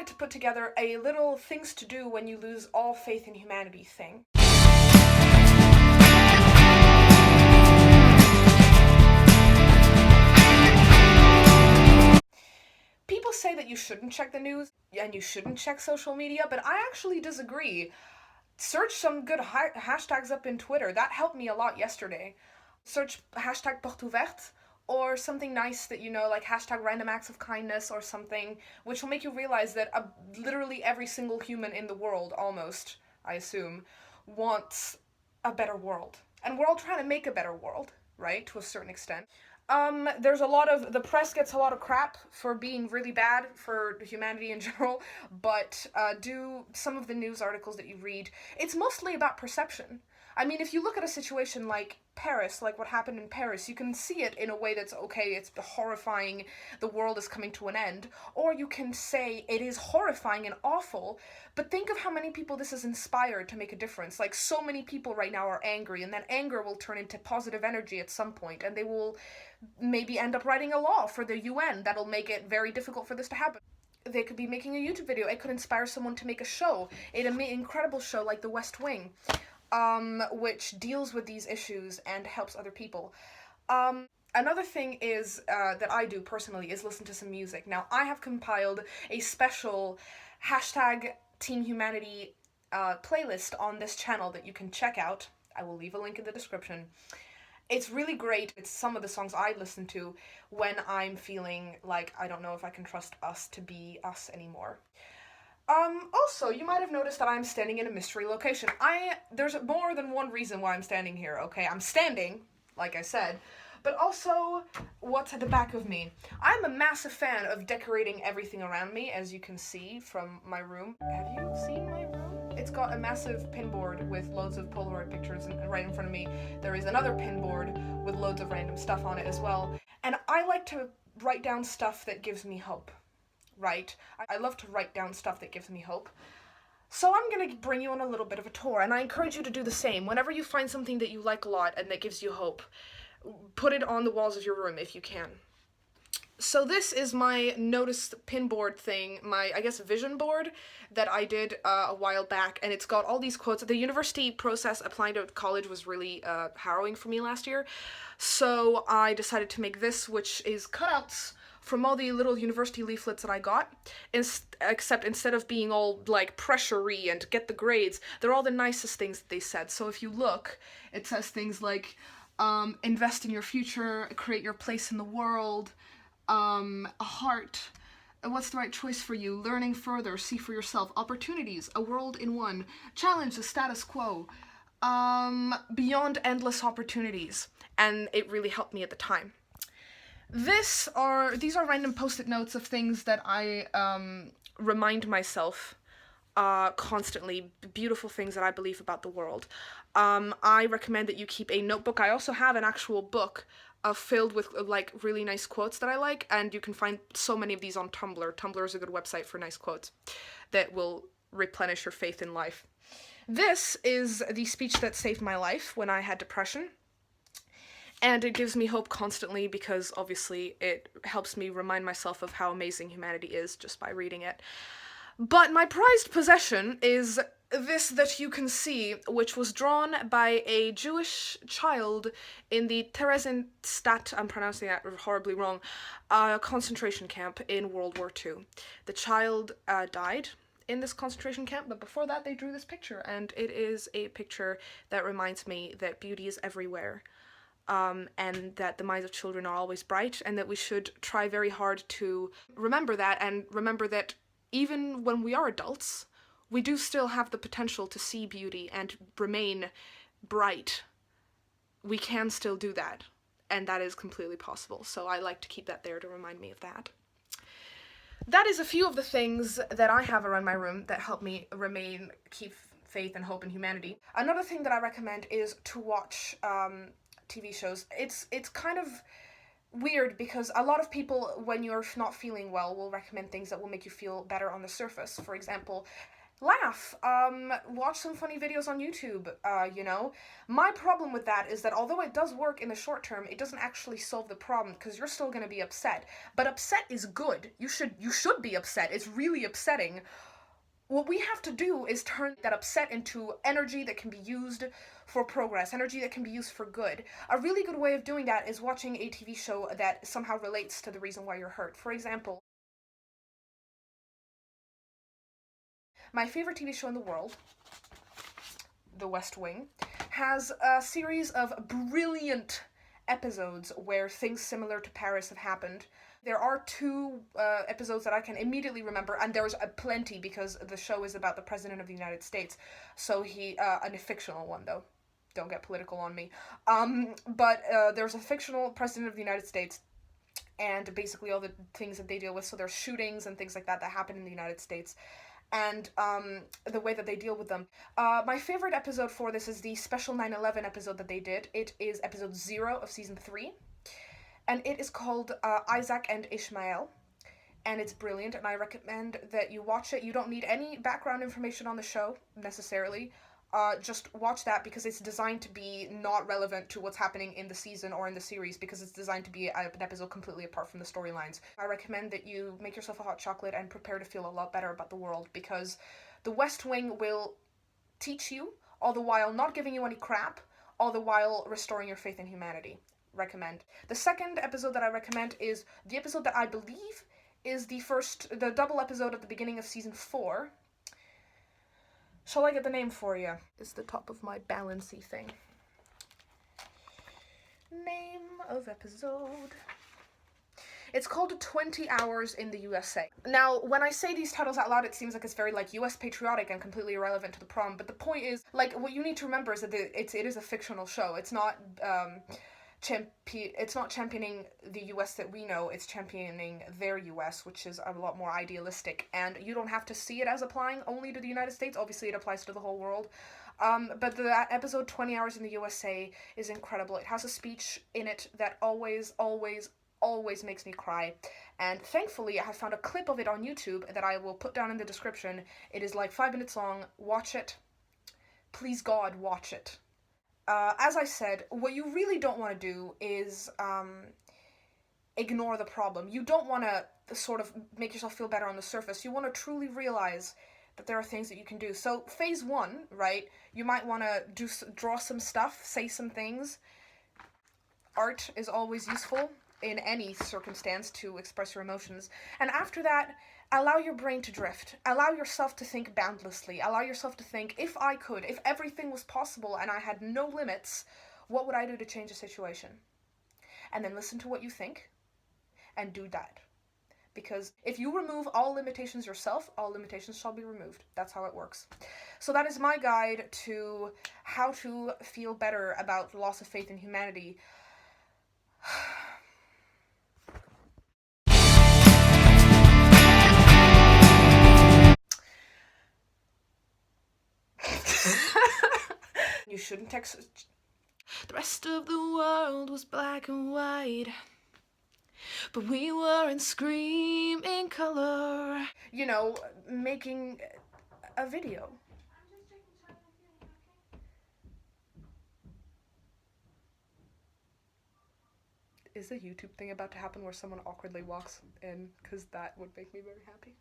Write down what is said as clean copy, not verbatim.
wanted to put together a little things to do when you lose all faith in humanity thing. People say that you shouldn't check the news and you shouldn't check social media, but I actually disagree. Search some good hashtags up in Twitter. That helped me a lot yesterday. Search hashtag porte ouverte or something nice that you know, like hashtag random acts of kindness or something, which will make you realize that literally every single human in the world, almost, I assume, wants a better world. And we're all trying to make a better world, right, to a certain extent. There's a lot of, the press gets a lot of crap for being really bad for humanity in general, but do some of the news articles that you read, it's mostly about perception. I mean, if you look at a situation like Paris, like what happened in Paris, you can see it in a way that's, okay, it's horrifying, the world is coming to an end, or you can say it is horrifying and awful, but think of how many people this has inspired to make a difference. Like, so many people right now are angry, and that anger will turn into positive energy at some point, and they will maybe end up writing a law for the UN that'll make it very difficult for this to happen. They could be making a YouTube video. It could inspire someone to make a show, an incredible show like The West Wing, which deals with these issues and helps other people. Another thing is, that I do personally, is listen to some music. Now, I have compiled a special hashtag Team Humanity playlist on this channel that you can check out. I will leave a link in the description. It's really great. It's some of the songs I listen to when I'm feeling like I don't know if I can trust us to be us anymore. Also, you might have noticed that I'm standing in a mystery location. There's more than one reason why I'm standing here, okay? I'm standing, like I said, but also, what's at the back of me? I'm a massive fan of decorating everything around me, as you can see from my room. Have you seen my room? It's got a massive pinboard with loads of Polaroid pictures, and right in front of me there is another pinboard with loads of random stuff on it as well. And I like to write down stuff that gives me hope. Right? I love to write down stuff that gives me hope. So I'm gonna bring you on a little bit of a tour, and I encourage you to do the same. Whenever you find something that you like a lot and that gives you hope, put it on the walls of your room if you can. So this is my notice pinboard thing, my, I guess, vision board that I did a while back, and it's got all these quotes. The university process applying to college was really harrowing for me last year, so I decided to make this, which is cutouts from all the little university leaflets that I got, except instead of being all, like, pressure-y and get the grades, they're all the nicest things that they said. So if you look, it says things like, invest in your future, create your place in the world, a heart, what's the right choice for you, learning further, see for yourself, opportunities, a world in one, challenge the status quo, beyond endless opportunities, and it really helped me at the time. These are random post-it notes of things that I remind myself constantly, beautiful things that I believe about the world. I recommend that you keep a notebook. I also have an actual book filled with like really nice quotes that I like, and you can find so many of these on Tumblr. Tumblr is a good website for nice quotes that will replenish your faith in life. This is the speech that saved my life when I had depression. And it gives me hope constantly because, obviously, it helps me remind myself of how amazing humanity is just by reading it. But my prized possession is this that you can see, which was drawn by a Jewish child in the Theresienstadt, I'm pronouncing that horribly wrong, concentration camp in World War II. The child died in this concentration camp, but before that they drew this picture, and it is a picture that reminds me that beauty is everywhere. And that the minds of children are always bright, and that we should try very hard to remember that, and remember that even when we are adults, we do still have the potential to see beauty and remain bright. We can still do that, and that is completely possible, so I like to keep that there to remind me of that. That is a few of the things that I have around my room that help me keep faith and hope in humanity. Another thing that I recommend is to watch TV shows. It's kind of weird because a lot of people, when you're not feeling well, will recommend things that will make you feel better on the surface. For example, laugh, watch some funny videos on YouTube, you know. My problem with that is that although it does work in the short term, it doesn't actually solve the problem, because you're still going to be upset. But upset is good. You should be upset. It's really upsetting. What we have to do is turn that upset into energy that can be used for progress, energy that can be used for good. A really good way of doing that is watching a TV show that somehow relates to the reason why you're hurt. For example, my favorite TV show in the world, The West Wing, has a series of brilliant episodes where things similar to Paris have happened. There are two episodes that I can immediately remember, and there's plenty because the show is about the President of the United States. So a fictional one though. Don't get political on me. But there's a fictional President of the United States, and basically all the things that they deal with. So there's shootings and things like that happen in the United States, and the way that they deal with them. My favorite episode for this is the special 9/11 episode that they did. It is episode 0 of season 3, and it is called Isaac and Ishmael, and it's brilliant, and I recommend that you watch it. You don't need any background information on the show, necessarily. Just watch that because it's designed to be not relevant to what's happening in the season or in the series, because it's designed to be an episode completely apart from the storylines. I recommend that you make yourself a hot chocolate and prepare to feel a lot better about the world, because The West Wing will teach you, all the while not giving you any crap, all the while restoring your faith in humanity. Recommend. The second episode that I recommend is the episode that I believe is the double episode at the beginning of season 4. Shall I get the name for you? It's the top of my balancy thing. Name of episode. It's called 20 Hours in the USA. Now, when I say these titles out loud, it seems like it's very, US patriotic and completely irrelevant to the problem, but the point is, what you need to remember is that it is a fictional show. It's not, it's not championing the US that we know, it's championing their US, which is a lot more idealistic, and you don't have to see it as applying only to the United States. Obviously it applies to the whole world, but that episode 20 Hours in the USA is incredible. It has a speech in it that always makes me cry, and thankfully I have found a clip of it on YouTube that I will put down in the description. It is 5 minutes long. Watch it. Please God, watch it. As I said, what you really don't want to do is ignore the problem. You don't want to sort of make yourself feel better on the surface. You want to truly realize that there are things that you can do. So phase 1, right, you might want to draw some stuff, say some things. Art is always useful in any circumstance to express your emotions. And after that, allow your brain to drift. Allow yourself to think boundlessly. Allow yourself to think, if everything was possible and I had no limits, what would I do to change the situation? And then listen to what you think and do that. Because if you remove all limitations yourself, all limitations shall be removed. That's how it works. So that is my guide to how to feel better about the loss of faith in humanity. You shouldn't text. The rest of the world was black and white, but we were in screaming color. You know, making a video. Is the YouTube thing about to happen where someone awkwardly walks in? Because that would make me very happy.